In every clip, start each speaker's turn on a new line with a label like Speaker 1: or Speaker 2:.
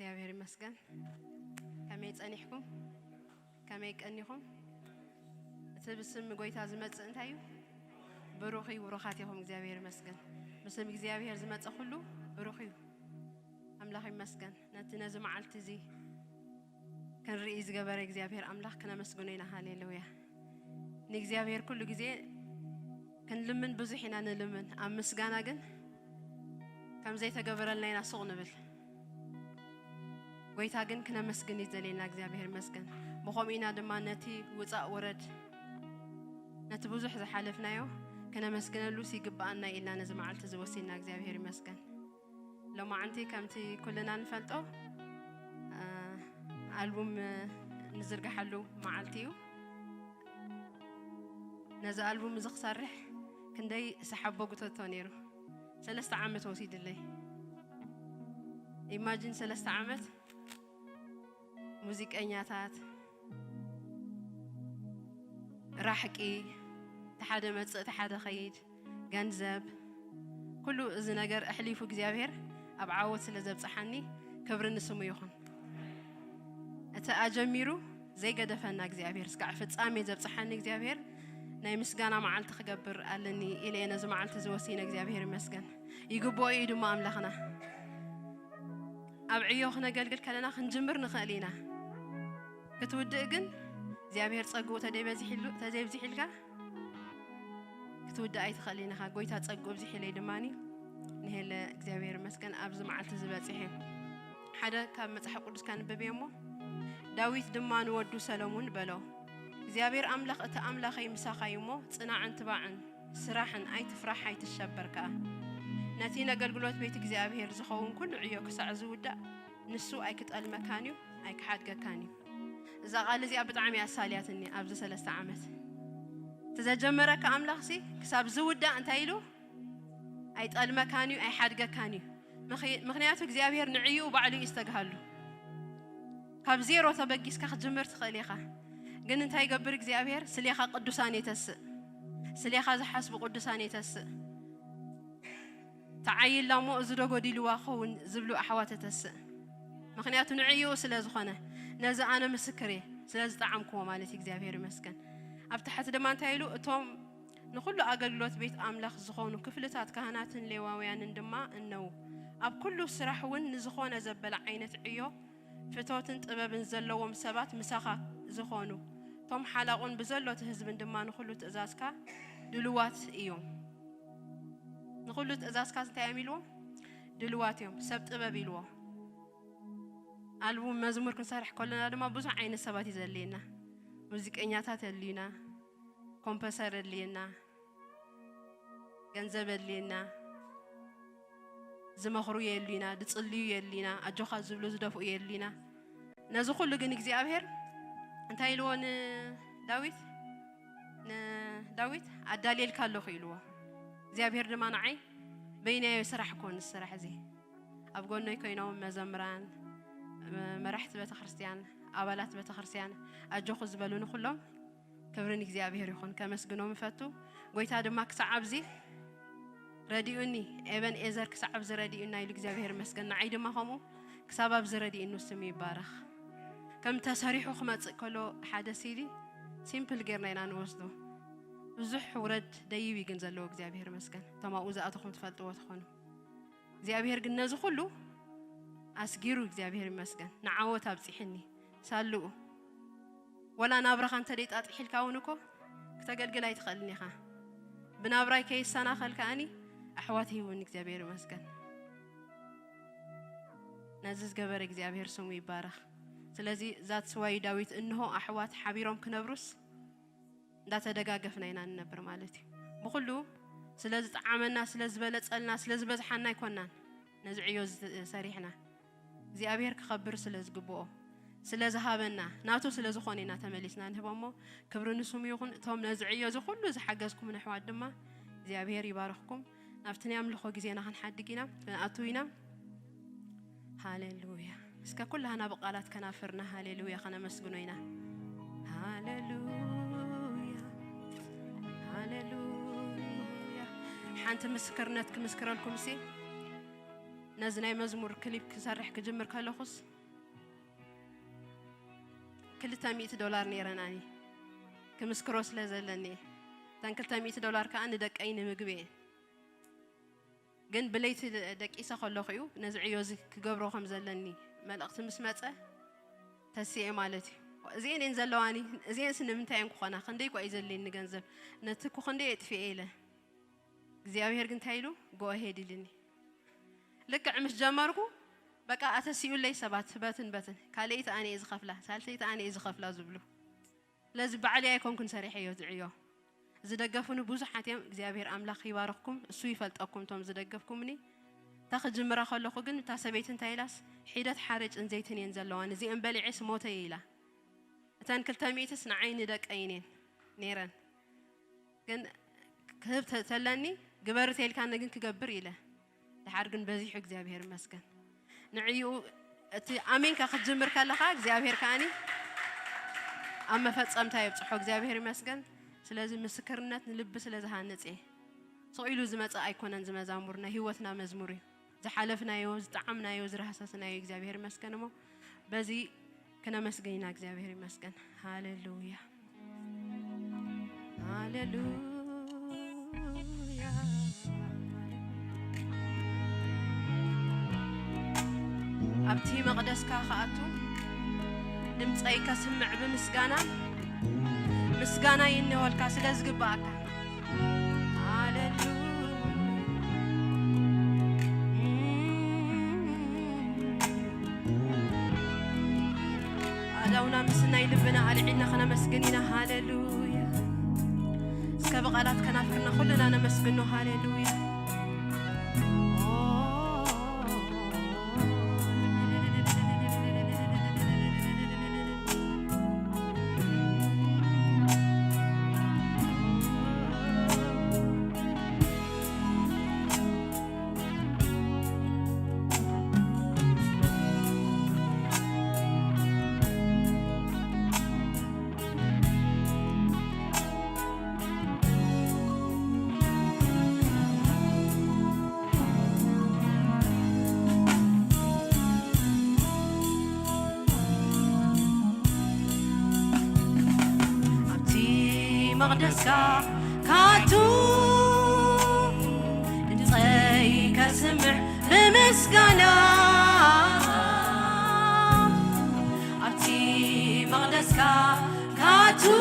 Speaker 1: እግዚአብሔር ይመስገን ከመይ ጸኒሕኩም ከመይ ቀኒኹም ትብስም ጎይታ ዝመጽእ እንታዩ ብሩኺ ወሮኻቲኹም እግዚአብሔር ይመስገን በስም እግዚአብሔር ዝመጽእ ሁሉ ብሩኺ አምላኽ ይመስገን ነቲ ነዚ መዓልቲ እዚ ከንርኢ ዝገበረ እግዚአብሔር አምላኽ ከነመስግኖ ኢና ሃሌሉያ ንእግዚአብሔር ኩሉ ግዜ ከንልምን ብዙሕ ኢና ንልምን ኣብ ምስጋና ግን ከም ዘይተገበረልና ኢና ሱቕ ንብል ጎይታ ግን ከነመስግን ይዘለና እግዚአብሔር ይመስገን በኸምኢና ድማ ነቲ ውፃእ ወረድ ነቲ ብዙሕ ዝሓለፍናዮ ከነመስግነሉ ሲግባአና ኢልና ነዚ መዓልቲ ዝወሲና እግዚአብሔር ይመስገን ለማዓንቲ ከምቲ ኩልና ንፈልጦ አልቡም ንዝርግሐሉ መዓልቲዩ ነዚ አልቡም ዝኽሰርሕ ክንደይ ሰሓበጉተቶ ነይሩ 3 ዓመት ወሲድለይ ኢማጂን 3 ዓመት ሙዚቀኛታት ራሕቂ ተሓደ መጽእ ተሓደ ኸይድ ገንዘብ ኩሉ እዚ ነገር ኣሕሊፉ እግዚአብሔር ኣብ ዓወት ስለ ዘብጽሐኒ ክብሪ ንስሙ ይኹን እቲ ኣጀሚሩ ዘይገደፈና እግዚአብሔር እስካዕ ፍጻሜ ዘብጽሐኒ እግዚአብሔር ናይ ምስጋና መዓልቲ ክገብር ኣለኒ ኢለና ዝ መዓልቲ ዝወሲነ እግዚአብሔር ይመስገን ይግብኦ እዩ ድማ ኣምላኽና ኣብ ዕዮ ክነገልግል ከለና ክንጅምር ንኽእል ኢና ክትውድእ ግን እግዚአብሔር ጸግኡ ተዘይብዚሕልካ ክትውድእ ኣይትኽእል ኢኻ ጎይታ ጸግኡ ብዚሕለይ ድማኒ ንሄለ እግዚአብሔር ይመስገን ኣብዚ መዓልቲ ዝበጽሐ ሓደ ካብ መጽሓፍ ቅዱስ ካንብብ እሞ ዳዊት ድማ ንወዱ ሰሎሞን በሎ እግዚአብሔር አምላኽ እቲ አምላኸይ ምሳኻይ እሞ ጽናዕን ትባዕን ስራሕን ኣይትፍራሕ ኣይትሸበርካ ነቲ ነገልግሎት ቤት እግዚአብሔር ዝኸውን ኩሉ ዕዮ ክሳዕ ዝውዳእ ንሱ ኣይክጠልመካንዩ ኣይክሓድገካንዩ እዛ ቃል እዚኣ ብጣዕሚ ኣሳልያትኒ ኣብዚ 3 ዓመት ተዘጀመረካ አምላኽሲ ክሳብ ዝውዳእ እንታይ ኢሉ ኣይጠልመካንዩ ኣይሓድገካንዩ ምክንያቱ እግዚአብሔር ንዕዩ ባዕሉ ይስተግሃሉ ካብ ዜሮ ተበጊስካ ክትጅምር ትኽእል ኢኻ ግን እንታይ ይገብር እግዚአብሔር ስለኻ ቅዱሳን የተስእ ስለኻ ዝሓስቡ ቅዱሳን የተስእ ተዓይላሞ እዚ ደጎዲልዋ ኸውን ዝብሉ ኣሕዋት ተስእ ምክንያቱ ንዕዩ ስለ ዝኾነ ነዚ ኣነ ምስክሬ ስለ ዝጣዓምክዎ ማለት እግዚአብሔር ይመስገን ኣብ ታሕቲ ድማ እንታይ ኢሉ እቶም ንኹሉ ኣገልግሎት ቤት ኣምላኽ ዝኾኑ ክፍልታት ካህናትን ሌዋውያንን ድማ እነው ኣብ ኩሉ ስራሕ እውን ንዝኾነ ዘበለ ዓይነት ዕዮ ፍቶትን ጥበብን ዘለዎም ሰባት ምሳኻ ዝኾኑ ቶም ሓላቁን ብዘሎት ህዝብን ድማ ንኹሉ ትእዛዝካ ድልዋት እዮም ንኹሉ ትእዛዝካ እንታይ የሚልዎ ድልዋት እዮም ሰብ ጥበብ ይልዎ አልቡም መዝሙር ክንሰርሕ ከለና ድማ ብዙሕ ዓይነት ሰባት ይዘልየና ሙዚቀኛታት የልዩና ኮምፖዘር የልዩና ገንዘብ የልዩና ዝመኽሩ የልዩና ድጽልዩ የልዩና ኣጆኻ ዝብሉ ዝደፍኡ የልዩና ነዚ ኩሉ ግን እግዚአብሔር እንታይ ኢልዎን ዳዊት ኣዳልየልካ ኣለኹ ኢልዎ እግዚአብሔር ድማ ንዓይ በይናዮ ስራሕ ኮን ስራሕ እዚ ኣብ ጎነይ ኮይኖም መዘምራን መራሕቲ ቤተ ክርስቲያን ኣባላት ቤተ ክርስቲያን ኣጆኹ ዝበሉን ኩሎም ክብርን እግዚአብሔር ይኹን ከመስግኖም ፈቱ ጎይታ ድማ ክሳዓብ እዚ ረዲኡኒ ኤበን ኤዘር ክሳዓብ ዝረዲኡና ኢሉ እግዚአብሔር ይመስገን ንዓይ ድማ ከምኡ ክሳብ ኣብ ዝረዲኡኒ ስሙ ይባረኽ ከም ተሰሪሑ ክመጽእ ከሎ ሓደ ሲዲ ሲምፕል ጌርና ኢና ንወስዶ ብዙሕ ውረድ ደይብ ግን ዘለዎ እግዚአብሔር ይመስገን ተማኡ ዝኣተኹም ትፈልጥዎ ትኾኑ እግዚአብሔር ግን ነዚ ሁሉ ኣስጊሩ እግዚአብሔር ይመስገን ንዓወት ኣብጽሕኒ ሳልኡ ወላ ናብራኻ እንተ ደይጣጥሒልካ እውን እኮ ክተገልግል ኣይትኽእልን ኢኻ ብናብራይ ከይሰናኸልካኒ ኣሕዋት ይሁን እግዚአብሔር ይመስገን ነዚ ዝገበረ እግዚአብሔር ስሙ ይባረኽ ስለዚህ ዛት ስዋይ ዳዊት እንሆ ኣሕዋት ሓቢሮም ክነብሩስ እንዳተደጋገፍና ኢና ንነብር ማለት እዩ ብኩሉ ስለዚ ጣዓመና ስለዝበለጸልና ስለዝበዝሓና ይኮናን ነዚ ዕዮ ሰሪሕና እግዚአብሔር ክኸብር ስለዝግብኦ ስለዝሃበና ናቱ ስለዝኾነ ኢና ተመሊስና ንህቦሞ ክብሪ ንስሙ ይኹን እቶም ነዚ ዕዮ እዚ ኩሉ ዝሓገዝኩም ኣሕዋት ድማ እግዚአብሔር ይባርኽኩም ናብቲ ናይ ኣምልኾ ግዜና ክንሓድግ ኢና ኣቱ ኢና ሃሌሉያ እስከ ኩላህና በቃላት ከናፍርና ሃሌሉያ ከነመስግኖ ኢና ሃሌሉያ ሃሌሉያ ሓንቲ ምስክርነት ክምስክረልኩም ሲ نزناي مزمور كليب كسرح كجمر كالخص كل $100 نيراناني كمسكروس لازلني تان كل $100 كأن دك أين مجبين جن بليت دك إيسا خلقيو نزعيو زي كجبرو خمزلني ملقت مسمعته تسيء مالتي زين إنزلواني زين سنمتعين كخنا خندي كويزلين نجنزب نتكو خندي يتفعله زياوي هرجن تايلو جوا هيدي لني لك عمش جمركو بقى أتسيء لي سبات باتن كاليت أنا إذا خفله سالتيت أنا إذا خفله زبلو لازم بعلي يكون كن سريح يوزعيو زدقفون بوزحاتهم زيابير أملاخ يبارككم السوي فلتقكم توم زدقفكم مني تاخذ جمرة خلقوا جن تاسبيتن تايلاس حيدة حارج إن زيتن ينزلوان زي إن بلعس موت يلا تان كل تميت سنعين دك أينين نيران جن كذبت تلني جبرت يل كان نجن كجبر يلا لحرجن بزيح زيابير مسكن نعيو أمين كأخذ جمر كلا زيابير كاني أما فتسام تايب صحوك زيابير مسكن سلازم مسكرنات نلبس لزهانت إيه صويلو زمت أيقونن زمزامورنا هوتنا مزموري زحلفنا يوز طعمنا يوز رحساسنا يو إجزابير مسكن مو بزي كنا مسجينا إجزابير مسكن هاللويا هاللويا أبتي مقدس كاخاتو دمت أي كسمع بمسكانا مسكانا ينوال كاسلز قباكا أدونا مسنا يلبنا علينا خنا مسكنينا هاللويا سكبقالات كنافرنا كلنا أنا مسكنو هاللويا مقدسكا كاتو انتي كسمع بمسكنا أبتي مقدسكا كاتو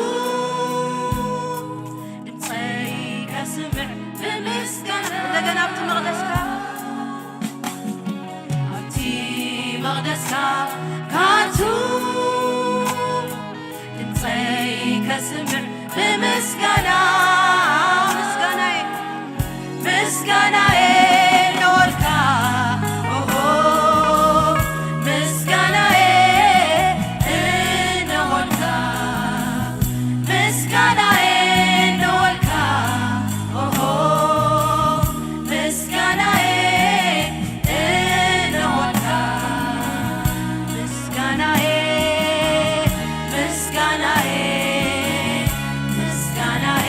Speaker 1: انتي كسمع بمسكنا لقنا أبتي مقدسكا أبتي مقدسكا كاتو انتي كسمع بمسكنا مسكنا نوركا أوه مسكنا نوركا مسكنا نوركا أوه مسكنا نوركا مسكنا مسكنا مسكنا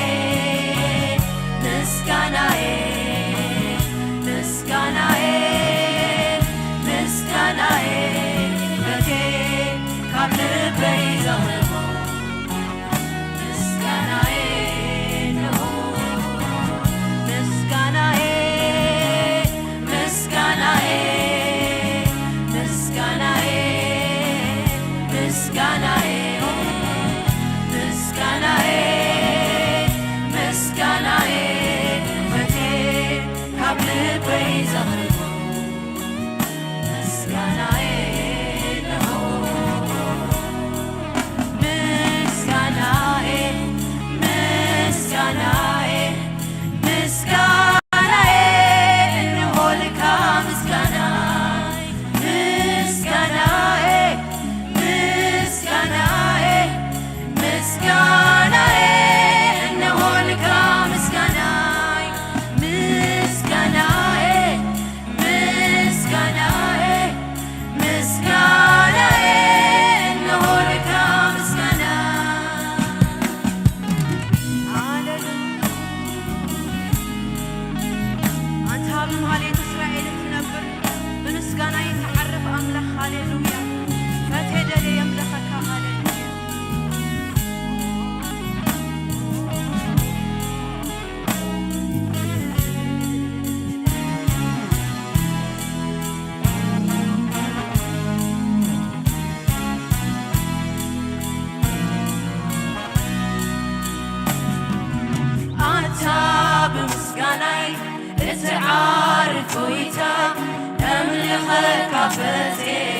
Speaker 2: كافتي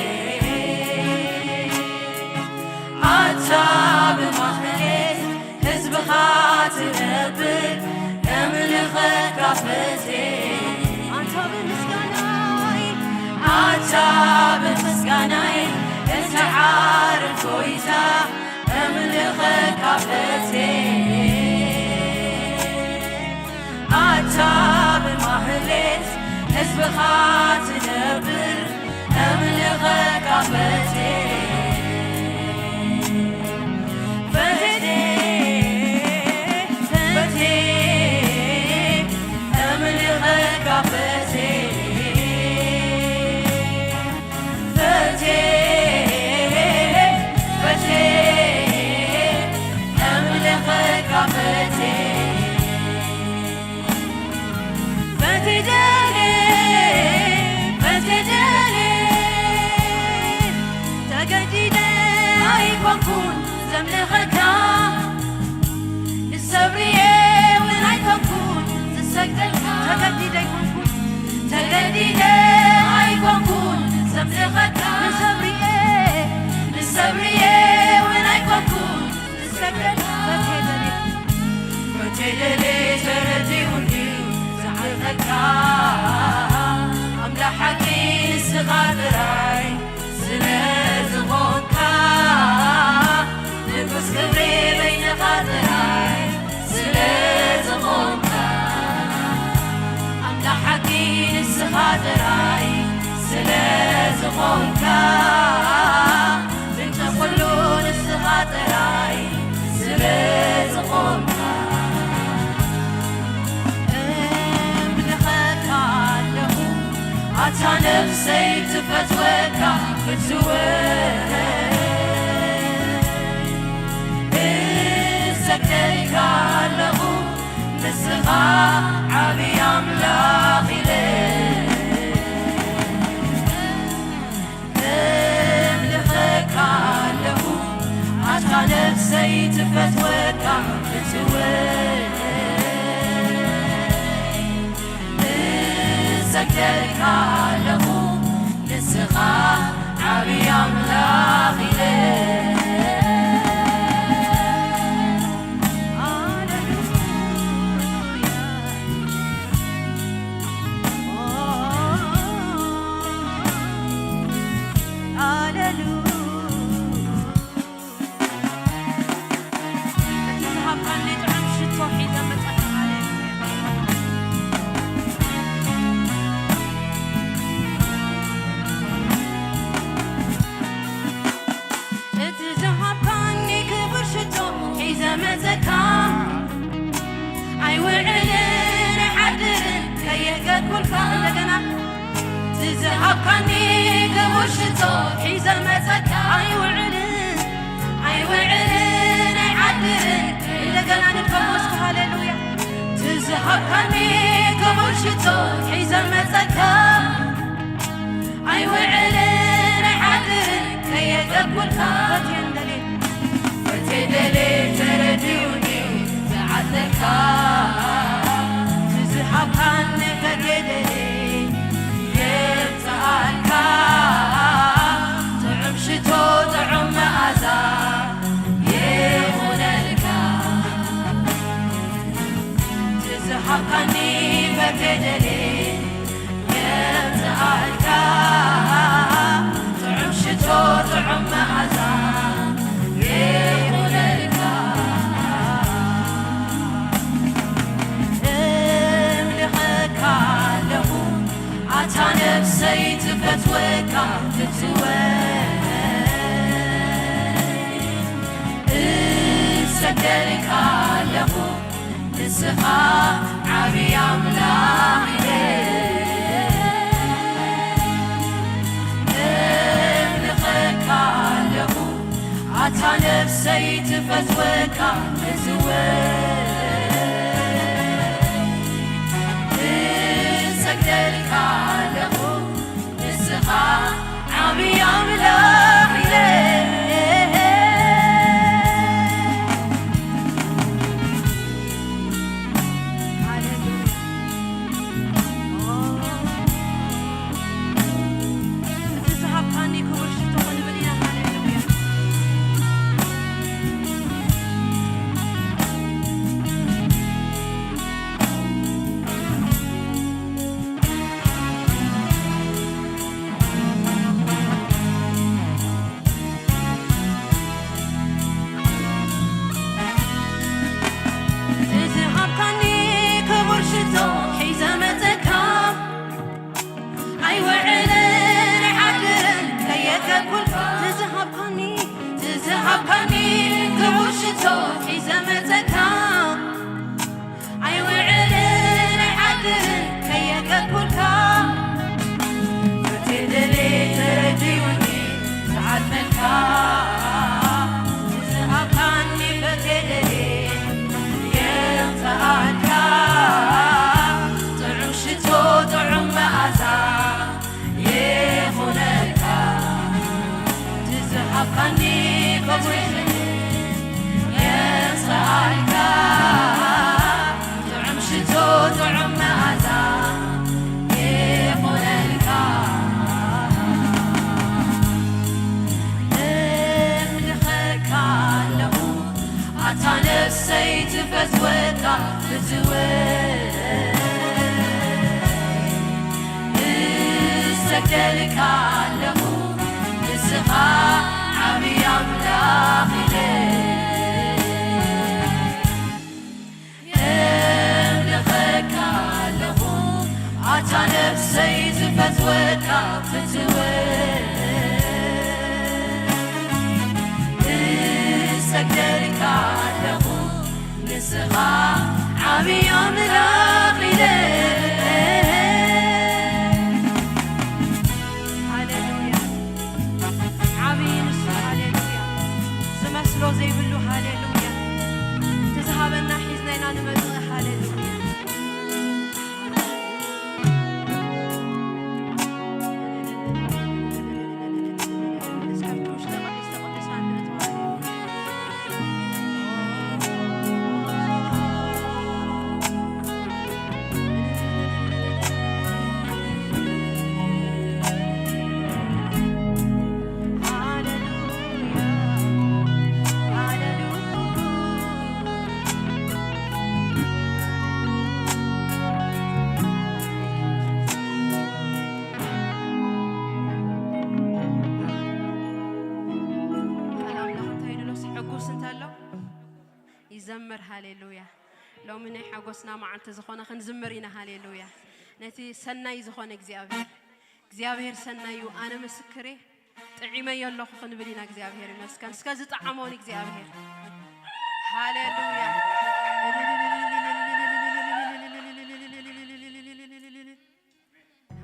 Speaker 2: عتاب مخلص حزب خاتنبر أملخ كافتي عتاب مسكناي انت عارف ويزا أملخ كافتي عتاب مخلص حزب خاتنبر أملخ كافتي نفسي تفتوك فتوك سكتك له نسخة عبي أملاخي املخك له عشق نفسي تفتوك فتوك سكتك له نسخة عبي أملاخي تزهقني كبرشتو حيزة مزك عيوعلن عدلن إلا قنا نفوز هاليلويا تزهقني كبرشتو حيزة مزك عيوعلن عدلن كي يقبل فتدلي تردوني زعلك تزهقني فتدلي طعم شتو طعم مأزا يغنلك تزحقني بكدلي يبتعلك طعم شتو طعم مأزا يغنلك املخك له عطا نفسي تفتوك سكرك له نسخة عبي أملاخي املخك له عطا نفسي تفتوك سكرك له نسخة عبي أملاخي تزهقني كوشتو حيزة مزكا أي وعلن عدل كي يقولكا فتدلي ترديوني سعد ملكا تزهقني فتدلي ينتهالكا تعمشتو تعم مأزا يخونلكا تزهقني كوشتو ينتهالكا تعمشتو تعم مأزا يخونلكا امدخكا له عطا نفسي تفتوكا استكدلك له نسخة عمي أملاخ امدخك له عطا نفسي تفتوكا استكدلك له نسخة عمي أملاخ
Speaker 1: هاليلويا عبي نسو هاليلويا زمسلو زي بلو هاليلويا تزهبنا حيزنا نمزق هاليلويا اسكبتوش تقدس تقدسان يزمر هاليلويا لو من حقوسنا مع تزخونا خنزمرينا هاليلويا نتي سناي زخون እግዚአብሔር ሰናዩ አነ መስክሬ ጥዒመ የለኹ ክንብሊና እግዚአብሔር ይመስገን እስከዚ ጣዓሞን እግዚአብሔር ሃሌሉያ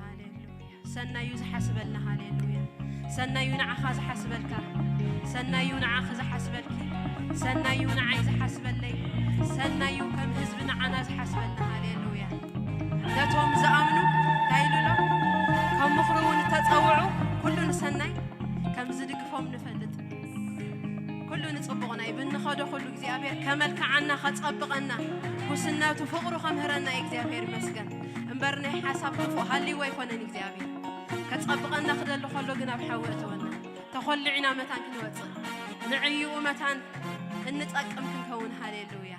Speaker 1: ሃሌሉያ ሰናዩ ዝሐስበልና ሃሌሉያ ሰናዩ ንዓኻ ዝሐስበልካ ሰናዩ ንዓኻ ዝሐስበልኪ ሰናዩ ንዓይ ዝሐስበለይ ሰናዩ ከም ህዝብ ንዓና ዝሐስበልና ሃሌሉያ ነቶም ዝኣምኑ ታይሉሎ ከም ምኽሩውን ተጸውዑ ኩሉ ንሰናይ ከም ዝድግፎም ንፈልጥ ኩሉ ንጽቡቕና ይብንኸዶ ኩሉ እግዚአብሔር ከመልክዓና ኸጸብቐና ኩስናቱ ፍቕሩ ኸምህረና እግዚአብሔር ይመስገን እምበር ናይ ሓሳብ ክፉእ ሃልይዎ ኣይኮነን እግዚአብሔር ከጸብቐና ክደሊ ኸሎ ግን ኣብ ሓዊ እትወና ተኸልዒና መታን ክንወፅእ ንዕይኡ መታን እንጠቅም ክንከውን ሃሌሉያ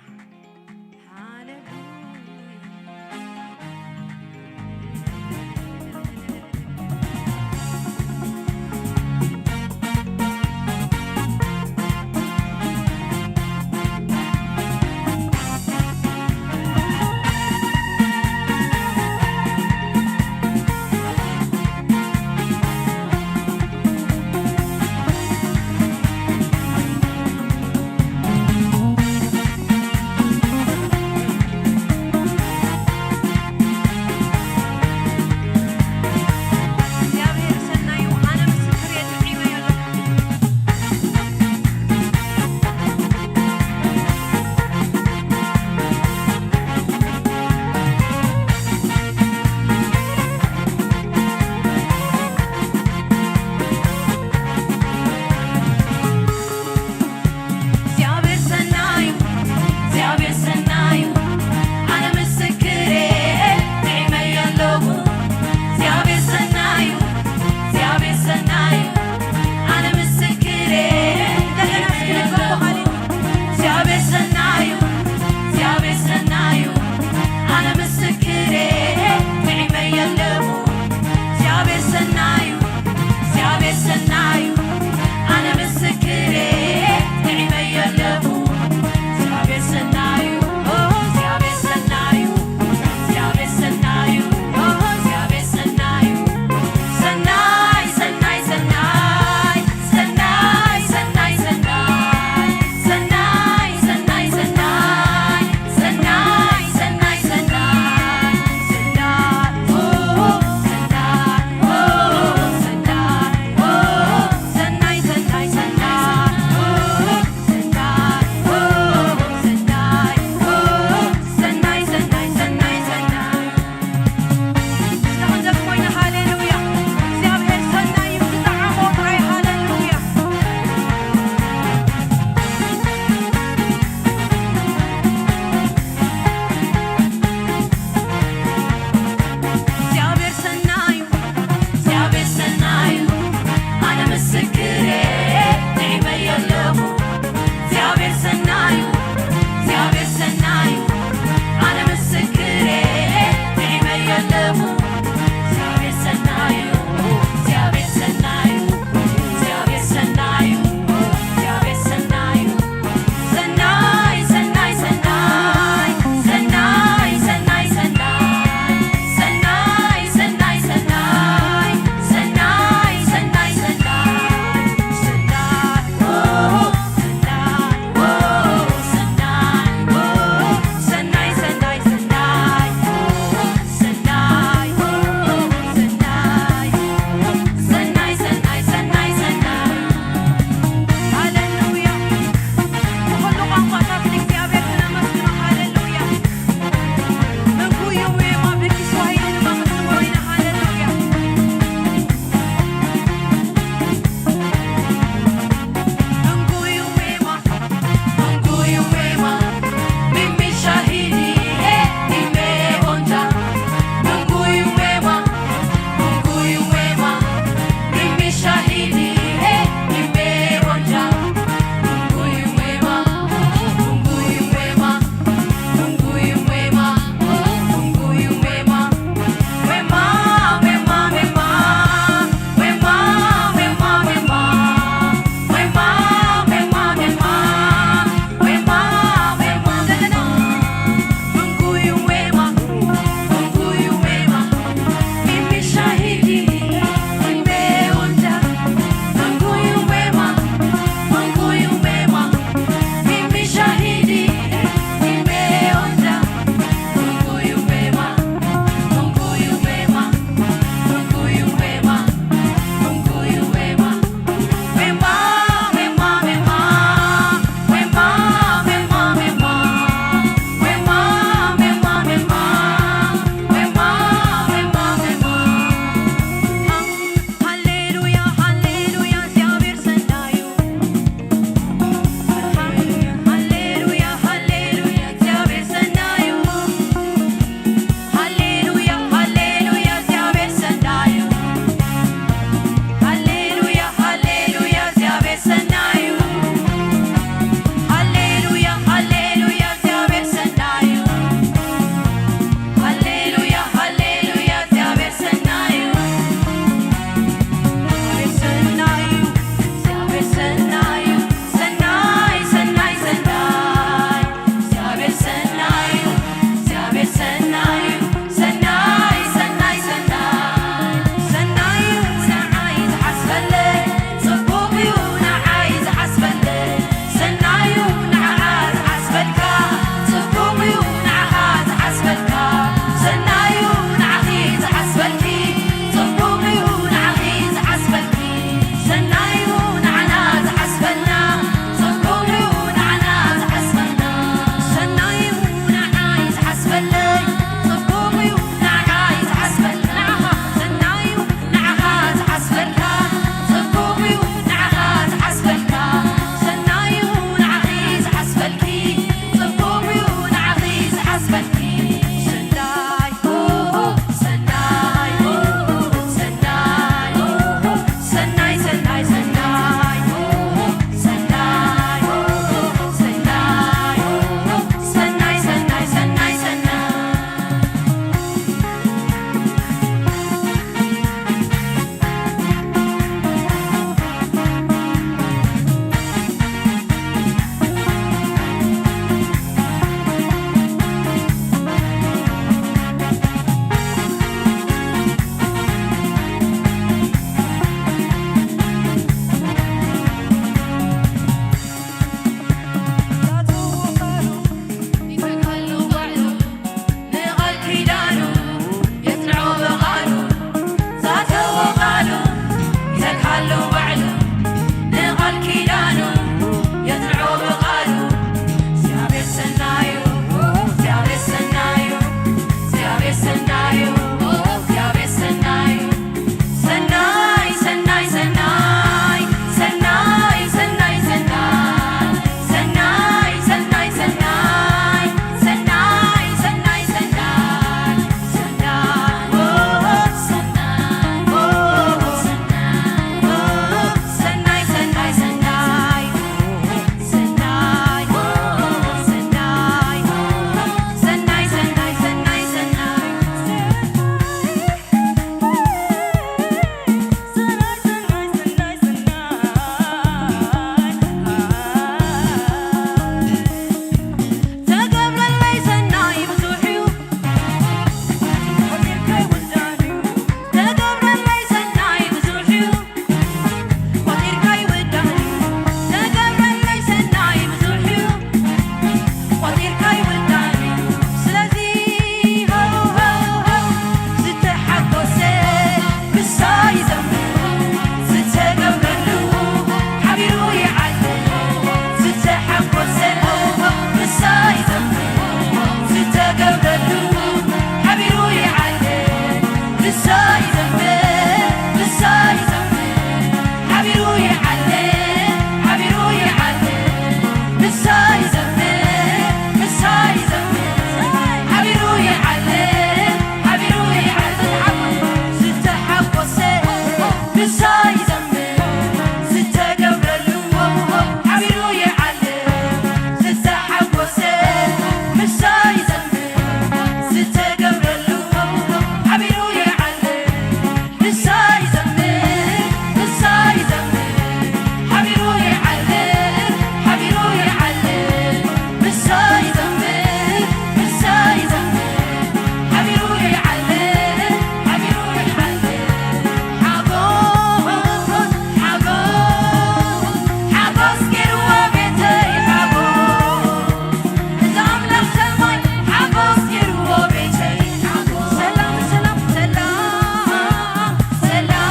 Speaker 2: ሰላም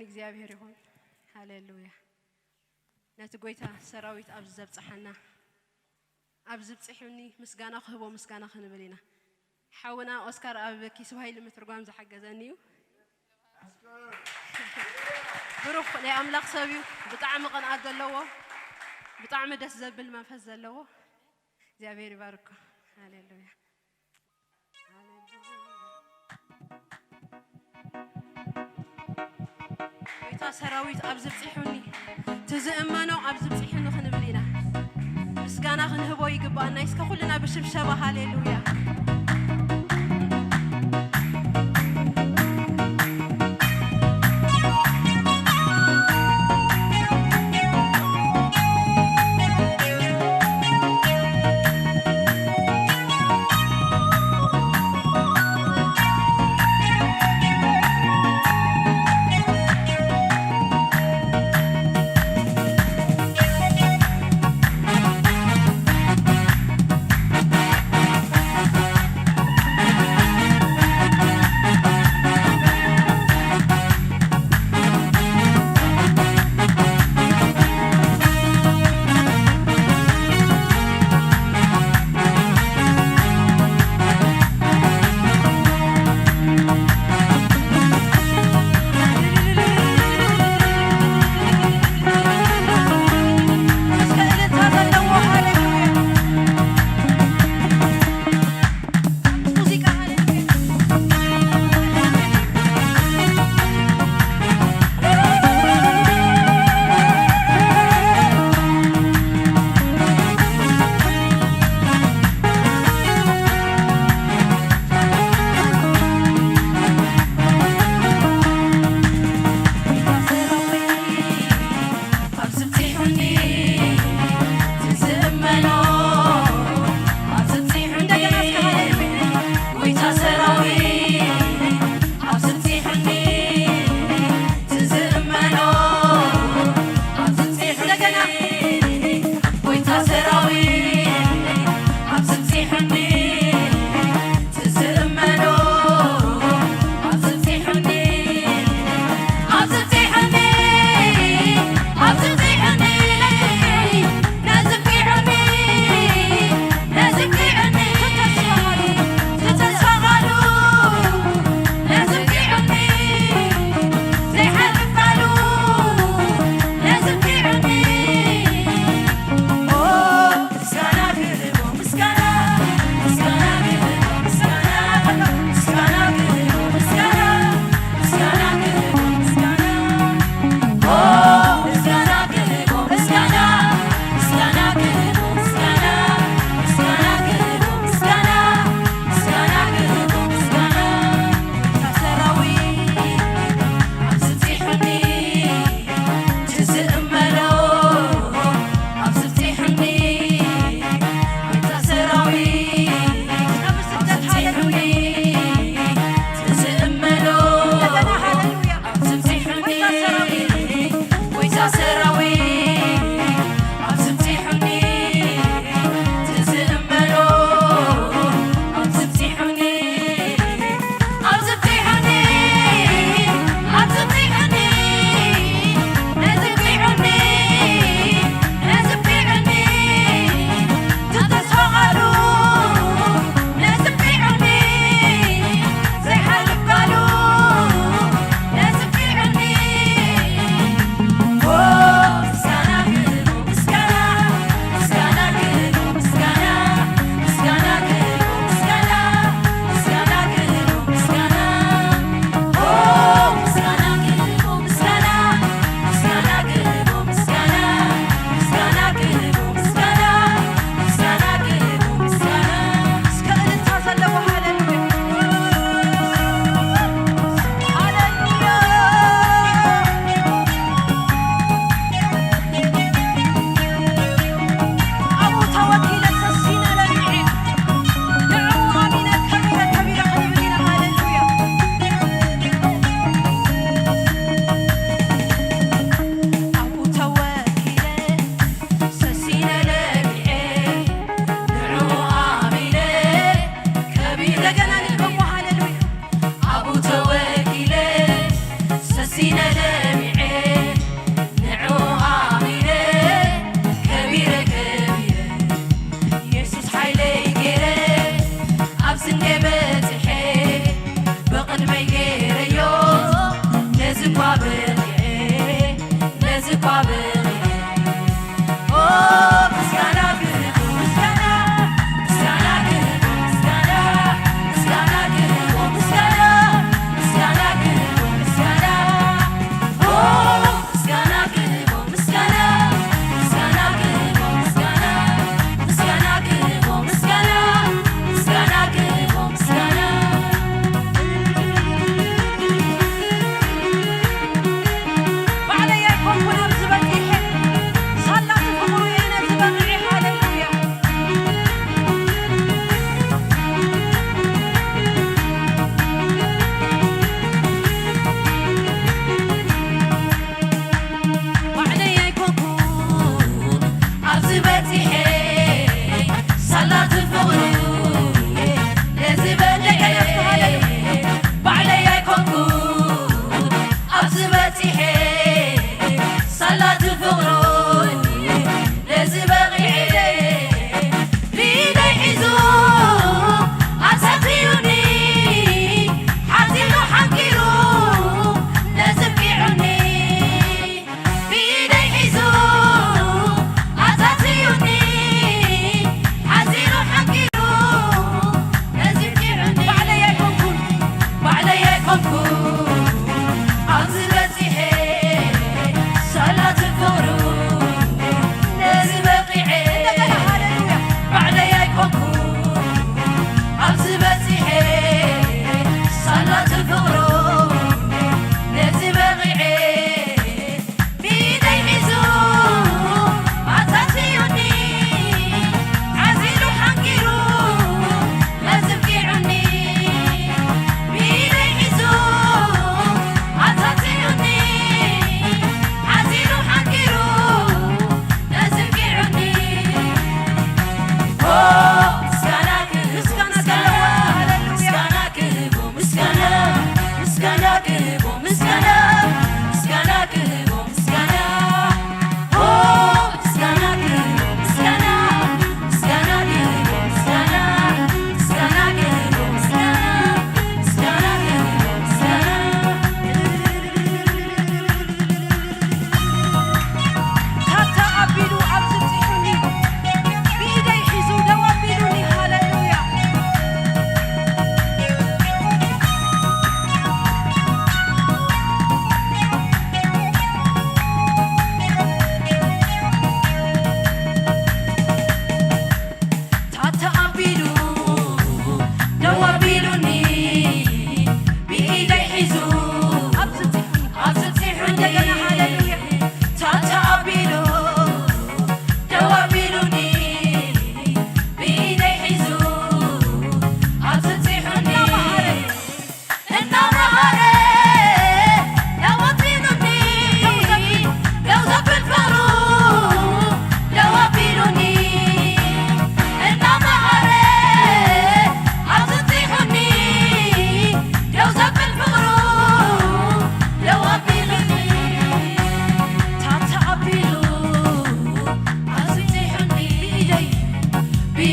Speaker 1: እግዚአብሔር ይሁን ሃሌሉያ ነቲ ጎይታ ሰራዊት ኣብ ዘብጽሐና ኣብ ዝብጽሑኒ ምስጋና ክህቦ ምስጋና ክንብልና ሓውና ኦስካር ኣብ ኪስዋሂል ምትርጓም ዝሓገዘኒ እዩ ብሩኽ ናይ ኣምላኽ ሰብ እዩ ብጣዕሚ ቅንዓት ዘለዎ ብጣዕሚ ደስ ዘብል መንፈስ ዘለዎ እግዚአብሔር ይባርክ ሃሌሉያ ጎይታ ሰራዊት ኣብ ዝብጽሑኒ ትዝእመኖ ኣብ ዝብጽሑኒ ክንብልና ምስጋና ክንህቦ ይግባአና እስከ ኩልና ብሽብሸባ ሃሌሉያ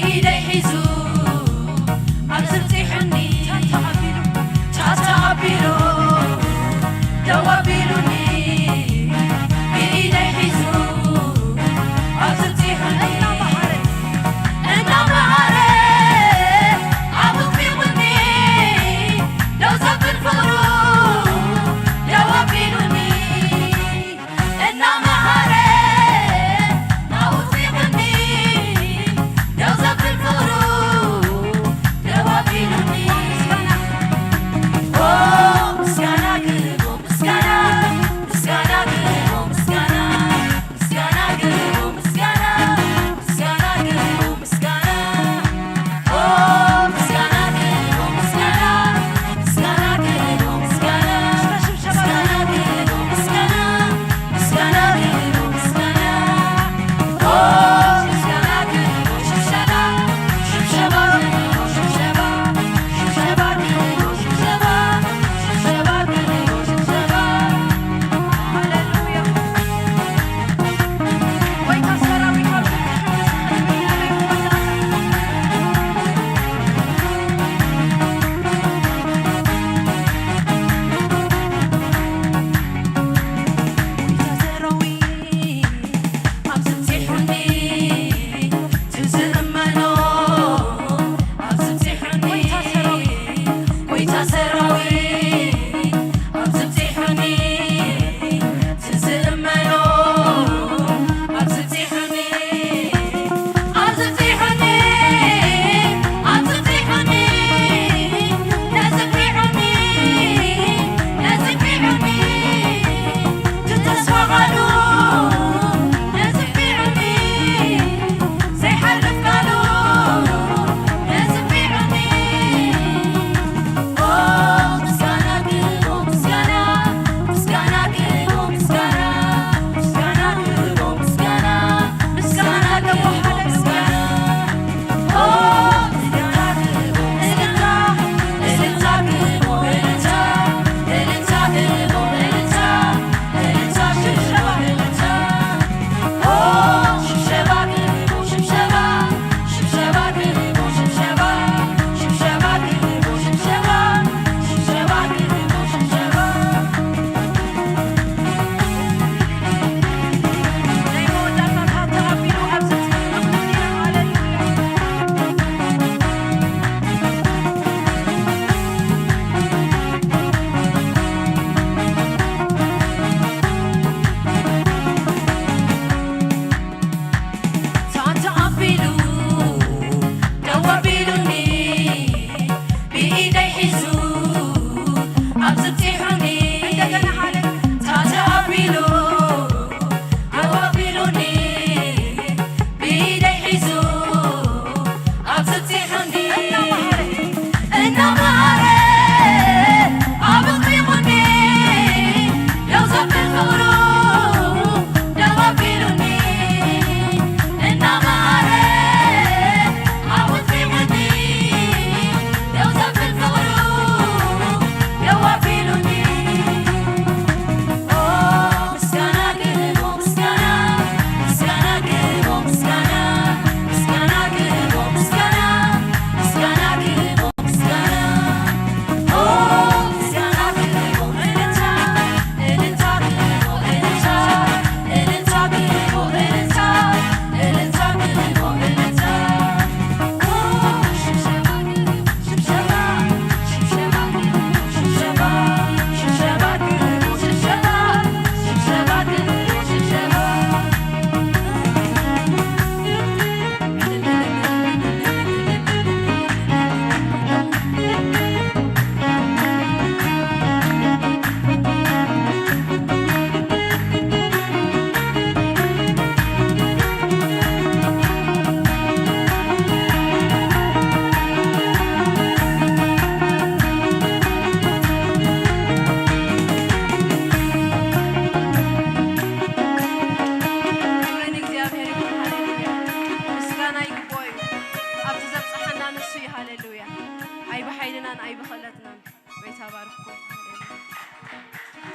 Speaker 2: بإيدي حزو